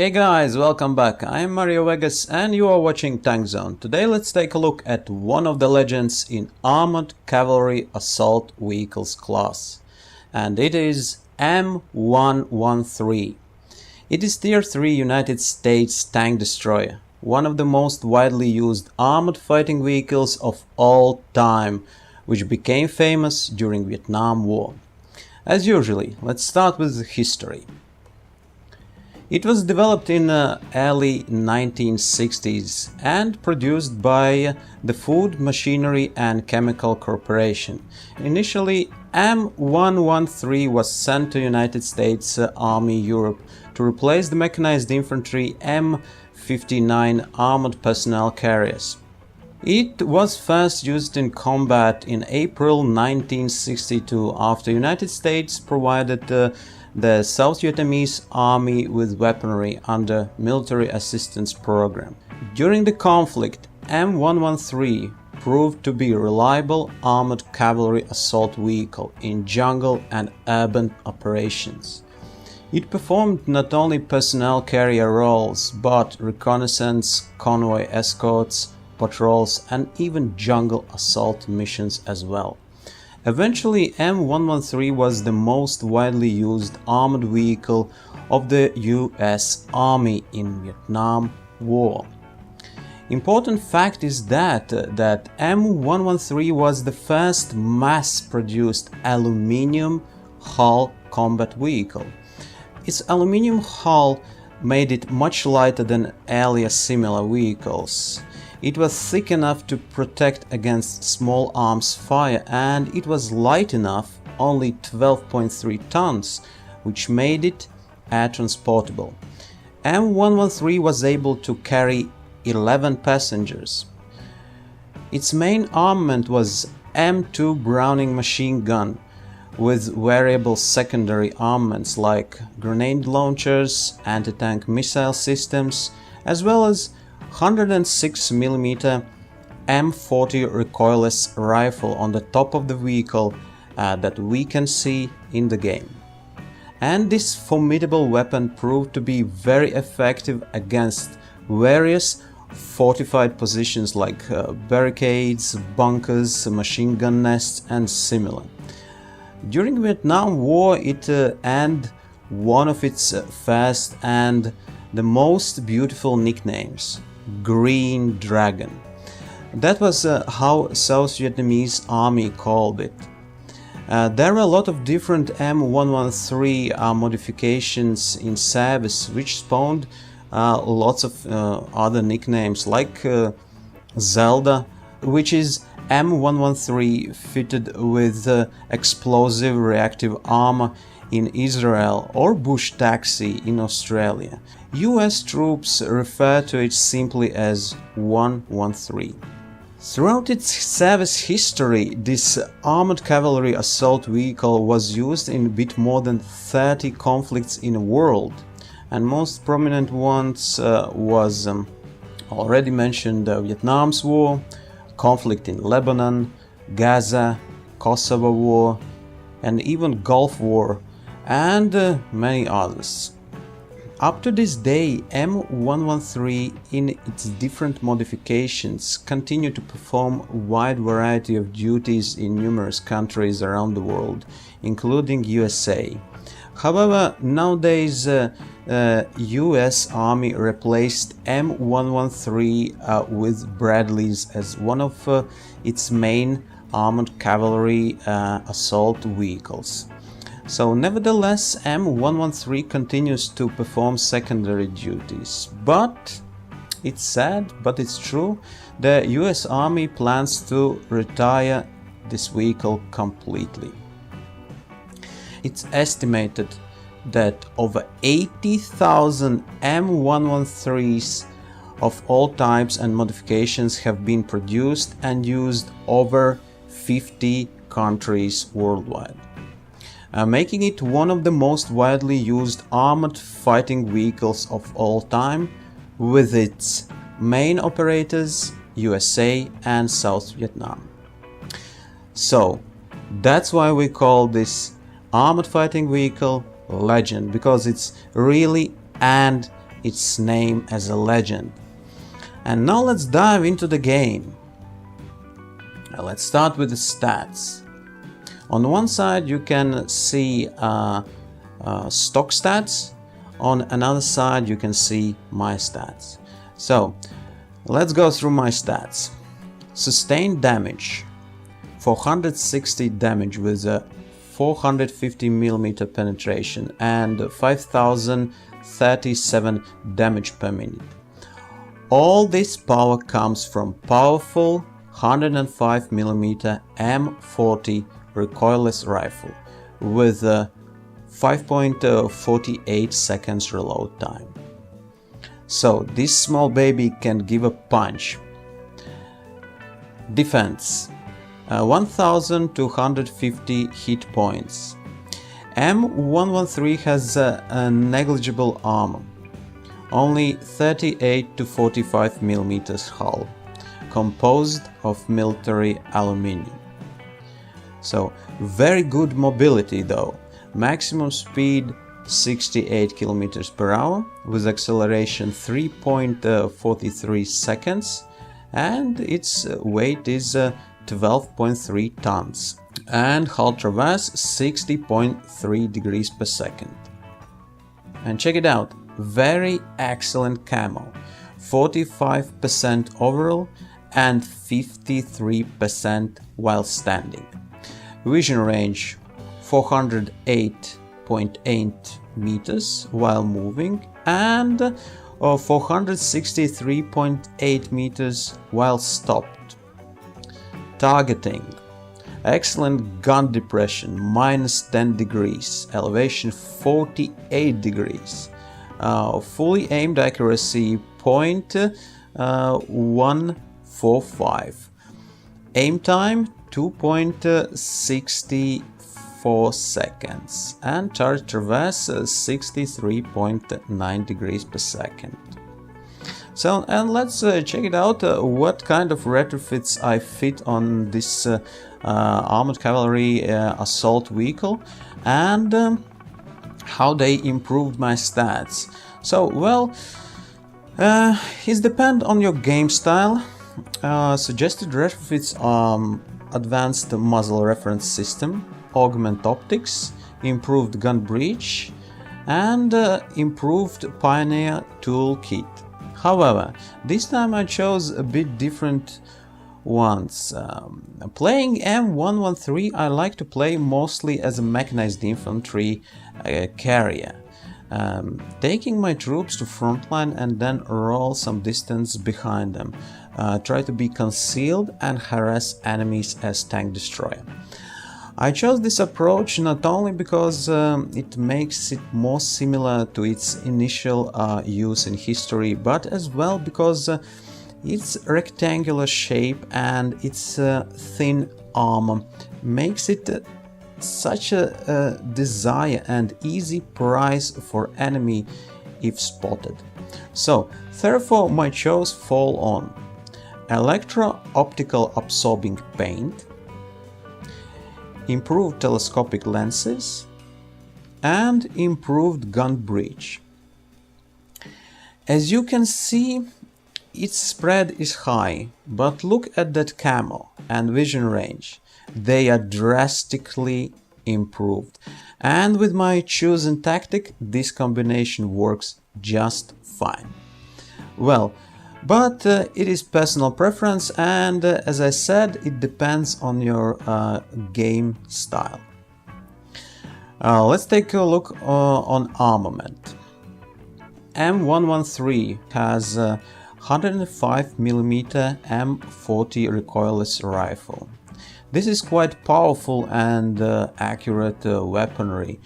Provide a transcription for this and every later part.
Hey guys, welcome back. I'm Mario Vegas and you are watching Tank Zone. Today let's take a look at one of the legends in Armored Cavalry Assault Vehicles class. And it is M113. It is Tier 3 United States tank destroyer, one of the most widely used armored fighting vehicles of all time, which became famous during Vietnam War. As usually, let's start with the history. It was developed in early 1960s and produced by the Food, Machinery and Chemical Corporation. Initially, M113 was sent to United States Army Europe to replace the mechanized infantry M159 armored personnel carriers. It was first used in combat in April 1962 after United States provided the South Vietnamese Army with weaponry under Military Assistance Program. During the conflict, M113 proved to be a reliable armored cavalry assault vehicle in jungle and urban operations. It performed not only personnel carrier roles, but reconnaissance, convoy escorts, patrols, and even jungle assault missions as well. Eventually, M113 was the most widely used armored vehicle of the US Army in Vietnam War. Important fact is that M113 was the first mass-produced aluminum hull combat vehicle. Its aluminum hull made it much lighter than earlier similar vehicles. It was thick enough to protect against small arms fire, and it was light enough, only 12.3 tons, which made it air transportable. M113 was able to carry 11 passengers. Its main armament was M2 Browning machine gun with variable secondary armaments like grenade launchers, anti-tank missile systems, as well as 106mm M40 recoilless rifle on the top of the vehicle that we can see in the game. And this formidable weapon proved to be very effective against various fortified positions like barricades, bunkers, machine gun nests and similar. During the Vietnam War it earned one of its first and the most beautiful nicknames, Green Dragon. That was how South Vietnamese Army called it. There were a lot of different M113 modifications in service, which spawned lots of other nicknames like Zelda, which is M113 fitted with explosive reactive armor in Israel, or Bush Taxi in Australia. US troops refer to it simply as 113. Throughout its service history, this armored cavalry assault vehicle was used in a bit more than 30 conflicts in the world, and most prominent ones was already mentioned Vietnam's War, conflict in Lebanon, Gaza, Kosovo War, and even Gulf War, and many others. Up to this day, M113 in its different modifications continue to perform a wide variety of duties in numerous countries around the world, including USA. However, nowadays US Army replaced M113 with Bradleys as one of its main armored cavalry assault vehicles. So nevertheless, M113 continues to perform secondary duties. But it's sad, but it's true, the US Army plans to retire this vehicle completely. It's estimated that over 80,000 M113s of all types and modifications have been produced and used over 50 countries worldwide, making it one of the most widely used armored fighting vehicles of all time, with its main operators USA and South Vietnam. So that's why we call this armored fighting vehicle legend, because it's really and its name as a legend. And now let's dive into the game. Let's start with the stats. On one side you can see stock stats, on another side you can see my stats. So let's go through my stats. Sustained damage, 460 damage with a 450mm penetration and 5037 damage per minute. All this power comes from powerful 105mm M113 recoilless rifle with a 5.48 seconds reload time. So this small baby can give a punch. Defense, 1250 hit points. M113 has a negligible armor, only 38 to 45mm hull, composed of military aluminium. So very good mobility though. Maximum speed 68 km per hour with acceleration 3.43 seconds, and its weight is 12.3 tons, and hull traverse 60.3 degrees per second. And check it out, very excellent camo, 45% overall and 53% while standing. Vision range 408.8 meters while moving and 463.8 meters while stopped. Targeting, excellent gun depression, -10 degrees, elevation 48 degrees, fully aimed accuracy .145, aim time 2.64 seconds, and charge traverse 63.9 degrees per second. So, and let's check it out, what kind of retrofits I fit on this armored cavalry assault vehicle, and how they improved my stats. So, well, it depends on your game style. Suggested retrofits are advanced muzzle reference system, augment optics, improved gun breech, and improved Pioneer toolkit. However, this time I chose a bit different ones. Playing M113, I like to play mostly as a mechanized infantry carrier, taking my troops to frontline and then roll some distance behind them. Try to be concealed and harass enemies as tank destroyer. I chose this approach not only because it makes it more similar to its initial use in history, but as well because its rectangular shape and its thin armor makes it such a desire and easy prize for enemy if spotted. So therefore my choice fall on electro-optical absorbing paint, improved telescopic lenses, and improved gun breech. As you can see, its spread is high, but look at that camo and vision range. They are drastically improved. And with my chosen tactic, this combination works just fine. Well, but it is personal preference, and as I said, it depends on your game style. Let's take a look on armament. M113 has 105mm M40 recoilless rifle. This is quite powerful and accurate weaponry.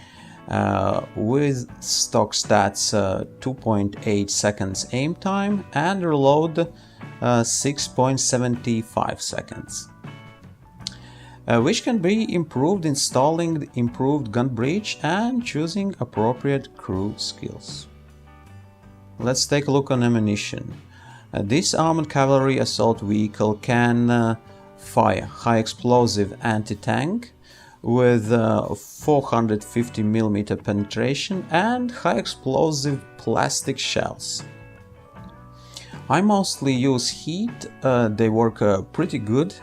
With stock stats 2.8 seconds aim time and reload 6.75 seconds, which can be improved installing improved gun breech and choosing appropriate crew skills. Let's take a look on ammunition. This armored cavalry assault vehicle can fire high explosive anti-tank with 450mm penetration and high explosive plastic shells. I mostly use heat, they work pretty good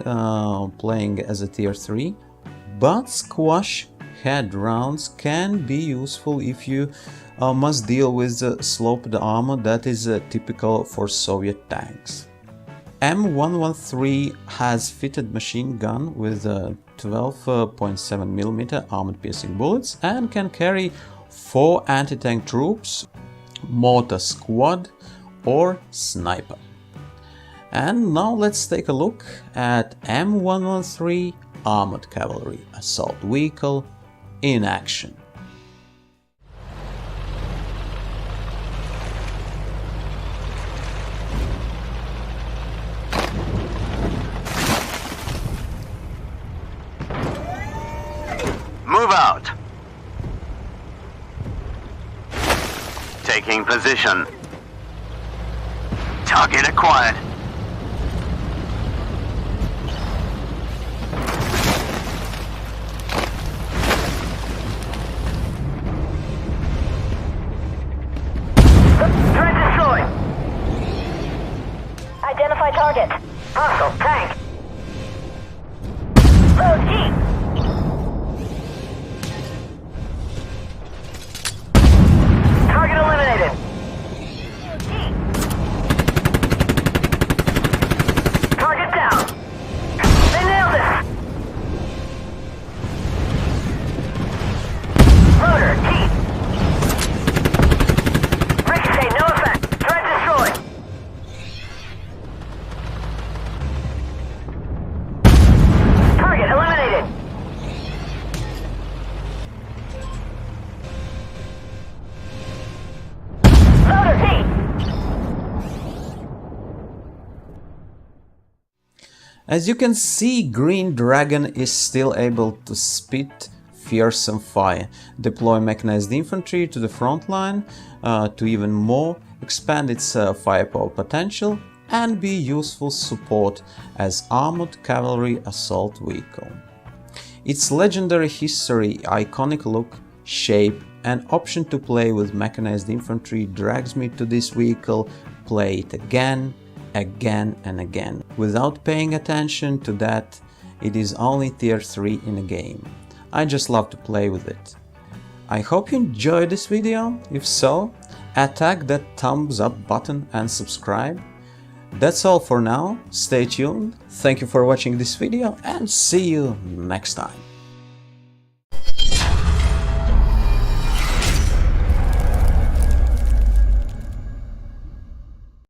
playing as a tier 3, but squash head rounds can be useful if you must deal with sloped armor that is typical for Soviet tanks. M113 has fitted machine gun with 12.7mm armored piercing bullets and can carry 4 anti-tank troops, mortar squad or sniper. And now let's take a look at M113 Armored Cavalry Assault Vehicle in action. Move out. Taking position. Target acquired. Threat destroyed. Identify target. Hostile tank. Load heat. Target eliminated. Target down. They nailed it. Loader, heat. Ricochet, no effect. Threat destroyed. Target eliminated. Loader, heat. As you can see, Green Dragon is still able to spit fearsome fire, deploy mechanized infantry to the front line to even more expand its firepower potential and be useful support as armored cavalry assault vehicle. Its legendary history, iconic look, shape and option to play with mechanized infantry drags me to this vehicle, play it again and again. Without paying attention to that, it is only tier 3 in a game. I just love to play with it. I hope you enjoyed this video. If so, attack that thumbs up button and subscribe. That's all for now. Stay tuned. Thank you for watching this video and see you next time.